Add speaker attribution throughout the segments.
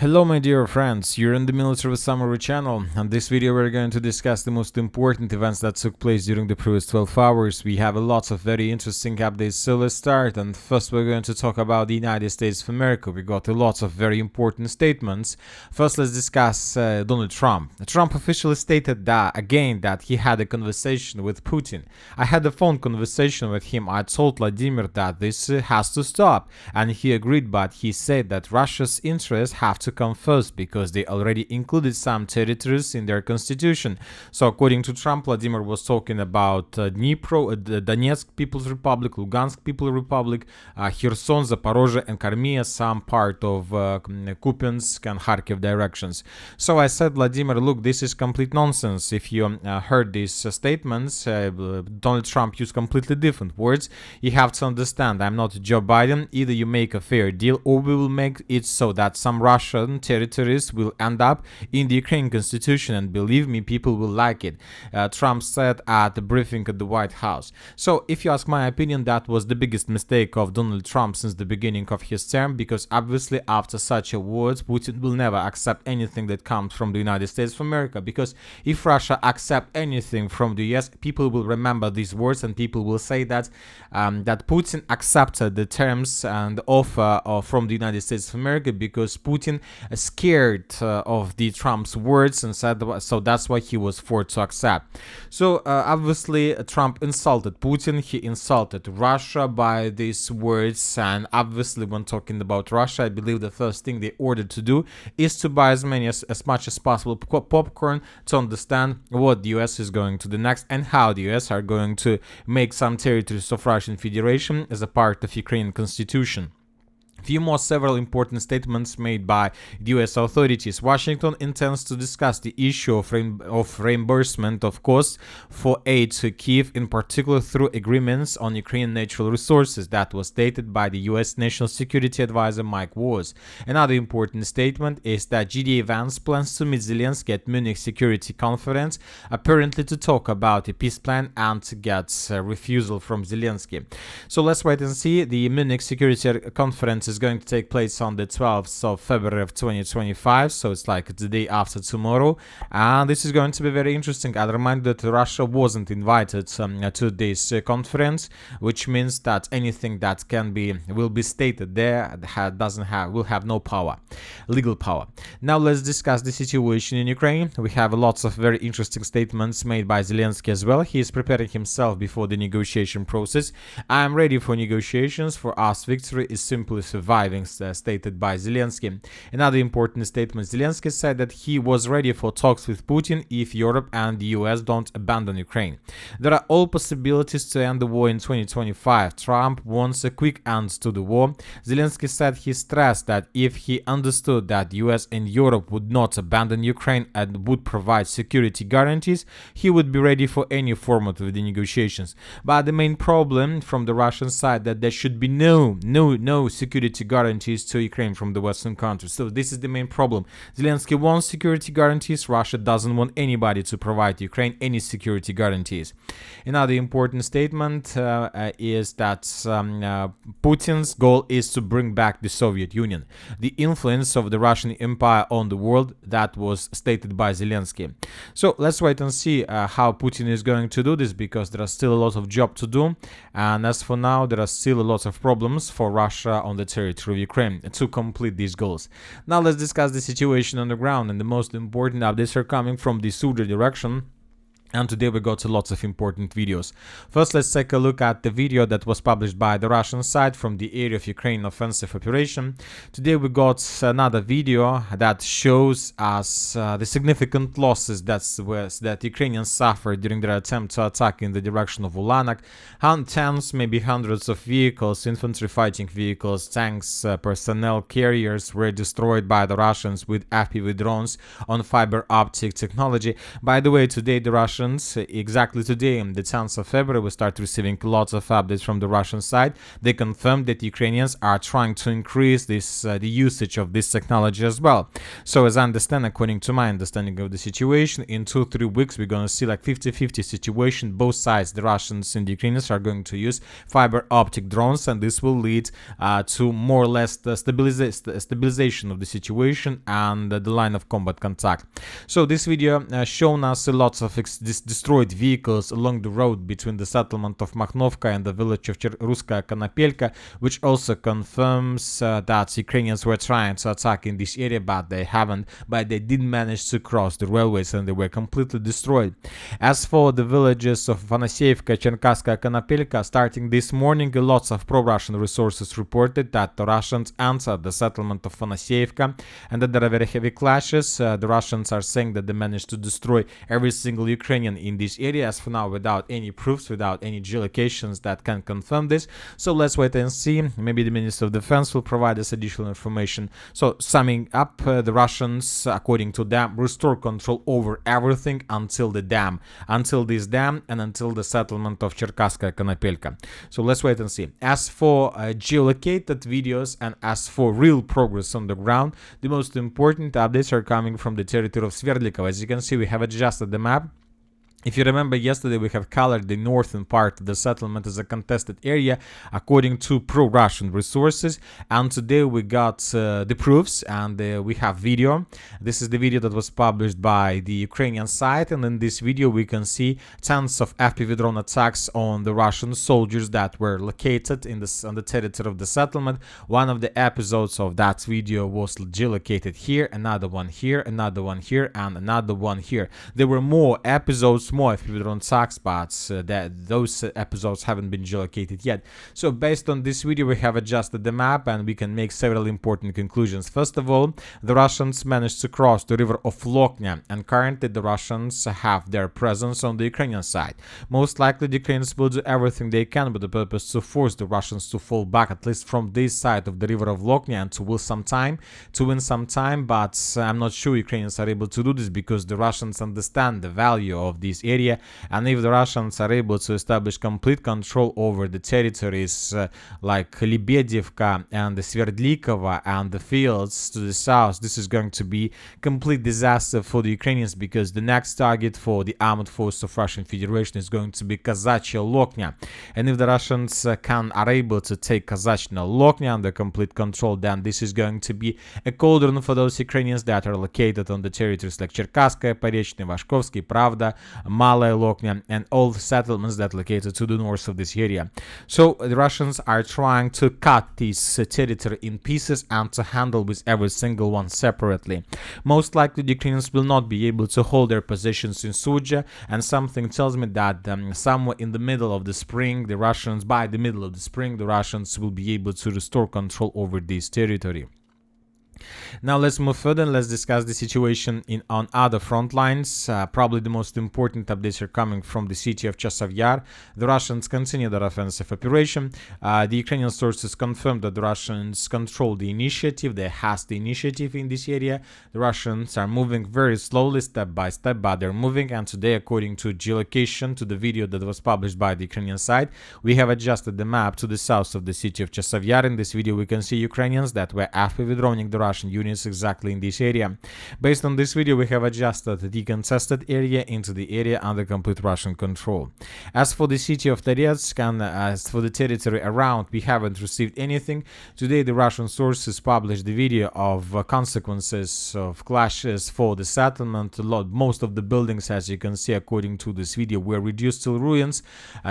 Speaker 1: Hello my dear friends, you're in the Military Summary channel. On this video we're going to discuss the most important events that took place during the previous 12 hours. We have a lot of very interesting updates, so let's start. And first we're going to talk about the United States of America. We got a lot of very important statements. First let's discuss Donald Trump. Trump officially stated that he had a conversation with Putin. I had a phone conversation with him. I told Vladimir that this has to stop, and he agreed, but he said that Russia's interests have to come first because they already included some territories in their constitution. So according to Trump, Vladimir was talking about Dnipro, Donetsk People's Republic, Lugansk People's Republic, Kherson, Zaporozhye and Crimea, some part of Kupiansk and Kharkiv directions. So I said, Vladimir, look, this is complete nonsense. If you heard these statements, Donald Trump used completely different words. You have to understand, I'm not Joe Biden. Either you make a fair deal or we will make it so that some Russian territories will end up in the Ukrainian constitution, and believe me, people will like it, Trump said at the briefing at the White House. So if you ask my opinion, that was the biggest mistake of Donald Trump since the beginning of his term, because obviously after such a words, Putin will never accept anything that comes from the United States of America, because if Russia accept anything from the US, people will remember these words and people will say that that Putin accepted the terms and offer from the United States of America because Putin scared of the Trump's words and said so that's why he was forced to accept. So obviously Trump insulted Putin, he insulted Russia by these words, and obviously when talking about Russia, I believe the first thing they ordered to do is to buy as much as possible popcorn to understand what the US is going to do next and how the US are going to make some territories of Russian Federation as a part of Ukrainian constitution. Few more several important statements made by the US authorities. Washington intends to discuss the issue of reimbursement of costs for aid to Kyiv, in particular through agreements on Ukrainian natural resources. That was stated by the US National Security Advisor Mike Waltz. Another important statement is that JD Vance plans to meet Zelenskyy at Munich Security Conference, apparently to talk about a peace plan and to get refusal from Zelenskyy. So let's wait and see. The Munich Security Conference is going to take place on the 12th of February of 2025, so it's like the day after tomorrow, and this is going to be very interesting. I'll remind that Russia wasn't invited to this conference, which means that anything that will be stated there will have no power, legal power. Now let's discuss the situation in Ukraine. We have lots of very interesting statements made by Zelenskyy as well. He is preparing himself before the negotiation process. I am ready for negotiations. For us, victory is simply surviving, stated by Zelenskyy. Another important statement, Zelenskyy said that he was ready for talks with Putin if Europe and the US don't abandon Ukraine. There are all possibilities to end the war in 2025. Trump wants a quick end to the war. Zelenskyy said he stressed that if he understood that the US and Europe would not abandon Ukraine and would provide security guarantees, he would be ready for any format of the negotiations. But the main problem from the Russian side that there should be no security guarantees to Ukraine from the Western countries. So this is the main problem. Zelenskyy wants security guarantees. Russia doesn't want anybody to provide Ukraine any security guarantees. Another important statement is that Putin's goal is to bring back the Soviet Union. The influence of the Russian Empire on the world, that was stated by Zelenskyy. So let's wait and see how Putin is going to do this, because there are still a lot of job to do, and as for now there are still a lot of problems for Russia on the territory of Ukraine to complete these goals. Now let's discuss the situation on the ground, and the most important updates are coming from the Sudzha direction. And today we got lots of important videos. First, let's take a look at the video that was published by the Russian side from the area of Ukraine offensive operation. Today we got another video that shows us the significant losses that Ukrainians suffered during their attempt to attack in the direction of Ulanak. Tens, maybe hundreds of vehicles, infantry fighting vehicles, tanks, personnel carriers were destroyed by the Russians with FPV drones on fiber optic technology. By the way, today the Russians Russians exactly today, on the 10th of February, we start receiving lots of updates from the Russian side. They confirmed that Ukrainians are trying to increase this the usage of this technology as well. So as I understand, according to my understanding of the situation, in 2-3 weeks we're going to see like 50-50 situation. Both sides, the Russians and the Ukrainians, are going to use fiber optic drones, and this will lead to more or less the stabilization of the situation and the line of combat contact. So this video shown us lots of destroyed vehicles along the road between the settlement of Makhnovka and the village of Ruskaya Konopelka, which also confirms that Ukrainians were trying to attack in this area, but they didn't manage to cross the railways, and they were completely destroyed. As for the villages of Afanasievka, Cherkaskaya, Konopelka, starting this morning, lots of pro-Russian resources reported that the Russians entered the settlement of Afanasievka and that there are very heavy clashes. The Russians are saying that they managed to destroy every single Ukrainian in this area, as for now, without any proofs, without any geolocations that can confirm this. So let's wait and see. Maybe the Minister of Defense will provide us additional information. So summing up, the Russians, according to them, restore control over everything until this dam, and until the settlement of Cherkaskaya Konopelka. So let's wait and see. As for geolocated videos and as for real progress on the ground, the most important updates are coming from the territory of Sverdlikovo. As you can see, we have adjusted the map. If you remember, yesterday we have colored the northern part of the settlement as a contested area according to pro-Russian resources, and today we got the proofs, and we have video. This is the video that was published by the Ukrainian side, and in this video we can see tens of FPV drone attacks on the Russian soldiers that were located on the territory of the settlement. One of the episodes of that video was geolocated here, another one here, another one here, and another one here. There were more episodes, more FPV drone attacks, but those episodes haven't been geolocated yet. So based on this video, we have adjusted the map, and we can make several important conclusions. First of all, the Russians managed to cross the river of Loknya, and currently the Russians have their presence on the Ukrainian side. Most likely the Ukrainians will do everything they can with the purpose to force the Russians to fall back, at least from this side of the river of Loknya, and to win some time, but I'm not sure Ukrainians are able to do this, because the Russians understand the value of this area, and if the Russians are able to establish complete control over the territories like Lebedivka and the Sverdlikovo and the fields to the south, this is going to be complete disaster for the Ukrainians, because the next target for the armed force of Russian Federation is going to be Kazachia Loknya, and if the Russians are able to take Kazachia Loknya under complete control, then this is going to be a cauldron for those Ukrainians that are located on the territories like Cherkaskaya, Porechny, Vashkovsky, Pravda, Malaya Loknya, and all the settlements that are located to the north of this area. So the Russians are trying to cut this territory in pieces and to handle with every single one separately. Most likely the Ukrainians will not be able to hold their positions in Sudzha, and something tells me that somewhere in the middle of the spring, by the middle of the spring, the Russians will be able to restore control over this territory. Now let's move further and let's discuss the situation on other front lines. Probably the most important updates are coming from the city of Chasiv Yar. The Russians continue their offensive operation. The Ukrainian sources confirmed that the Russians control the initiative. They has the initiative in this area. The Russians are moving very slowly, step by step, but they're moving. And today, according to geolocation, to the video that was published by the Ukrainian side, we have adjusted the map to the south of the city of Chasiv Yar. In this video, we can see Ukrainians that were FPV droning the Russian units exactly in this area. Based on this video, we have adjusted the contested area into the area under complete Russian control. As for the city of Toretsk and as for the territory around, we haven't received anything. Today, the Russian sources published the video of consequences of clashes for the settlement. Most of the buildings, as you can see, according to this video, were reduced to ruins,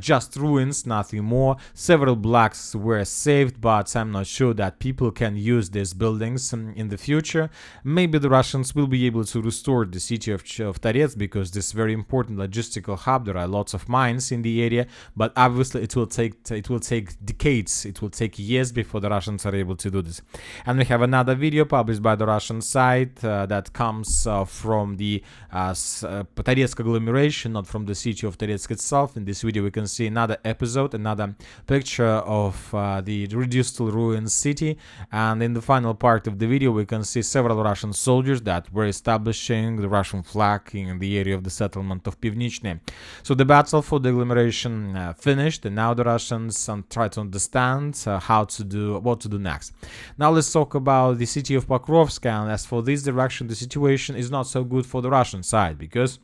Speaker 1: just ruins, nothing more. Several blocks were saved, but I'm not sure that people can use these buildings in the future. Maybe the Russians will be able to restore the city of Toretsk, because this is very important logistical hub. There are lots of mines in the area, but obviously it will take decades, it will take years before the Russians are able to do this. And we have another video published by the Russian side that comes from the Toretsk agglomeration, not from the city of Toretsk itself. In this video we can see another episode, another picture of the reduced to ruins city, and in the final part of the video video we can see several Russian soldiers that were establishing the Russian flag in the area of the settlement of Pivnichny. So the battle for the agglomeration finished, and now the Russians try to understand what to do next. Now let's talk about the city of Pokrovsk, and as for this direction, the situation is not so good for the Russian side, because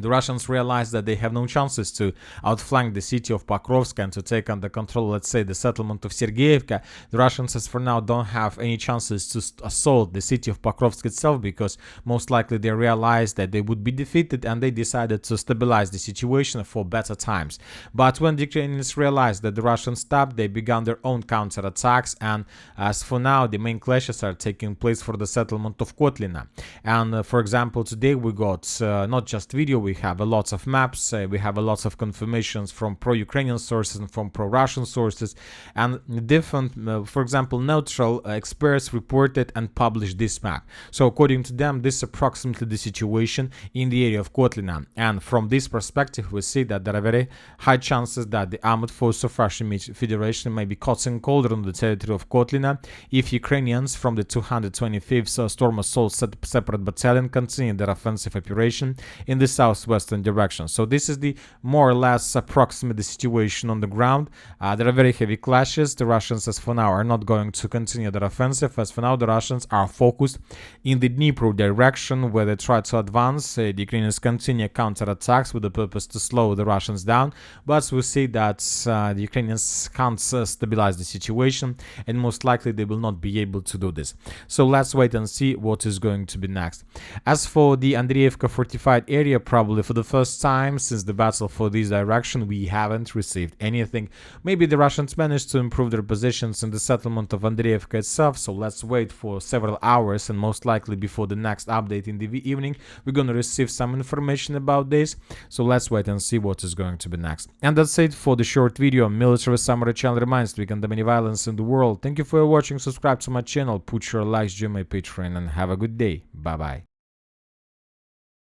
Speaker 1: the Russians realize that they have no chances to outflank the city of Pokrovsk and to take under control, let's say, the settlement of Sergeyevka. The Russians, as for now, don't have any chances to assault the city of Pokrovsk itself, because most likely they realized that they would be defeated, and they decided to stabilize the situation for better times. But when the Ukrainians realized that the Russians stopped, they began their own counterattacks, and as for now, the main clashes are taking place for the settlement of Kotlina. And for example, today we got not just video, we have a lot of maps, we have a lot of confirmations from pro-Ukrainian sources and from pro-Russian sources, and different, for example, neutral experts reported and published this map. So according to them, this is approximately the situation in the area of Kotlina, and from this perspective we see that there are very high chances that the armed force of Russian Federation may be caught in cold on the territory of Kotlina if Ukrainians from the 225th Storm Assault Separate Battalion continue their offensive operation in the southwestern direction. So this is the more or less approximate the situation on the ground. There are very heavy clashes. The Russians, as for now, are not going to continue their offensive. As for now, the Russians are focused in the Dnipro direction, where they try to advance. The Ukrainians continue counterattacks with the purpose to slow the Russians down, but we see that the Ukrainians can't stabilize the situation, and most likely they will not be able to do this. So let's wait and see what is going to be next. As for the Andreevka fortified area, probably for the first time since the battle for this direction, we haven't received anything. Maybe the Russians managed to improve their positions in the settlement of Andreevka itself, so let's wait for several hours, and most likely before the next update in the evening, we're gonna receive some information about this. So let's wait and see what is going to be next. And that's it for the short video. Military Summary channel reminds we condemn any violence in the world. Thank you for watching, subscribe to my channel, put your likes, join my Patreon, and have a good day. Bye bye.